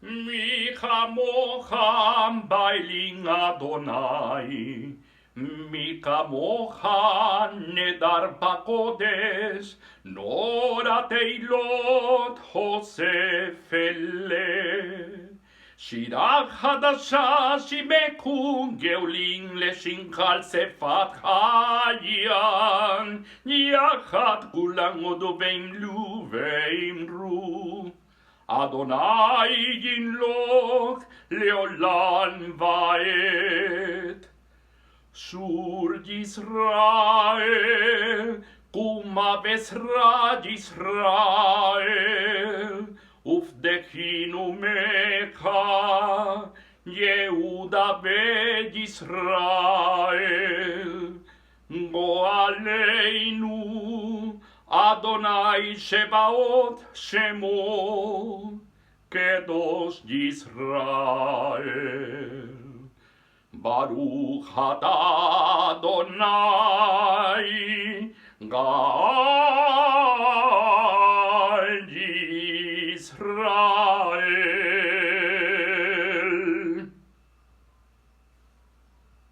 מי כמוך ביילין אדוני, מי כמוך נדר בקודש, נור התהילות חושף אלה. שירה חדשה שימקו גאולים לשמך על שפת חיין, יחד כולם הודו וימלו ואמרו אדוני ימלוך לעולם ועד. שור ישראל, קומה ושרד ישראל, ופדחינו מכה, יהודה בית ישראל. גואלנו, אדוני שבעות שמו, קדוש ישראל. ברוך אתה אדוני, גאל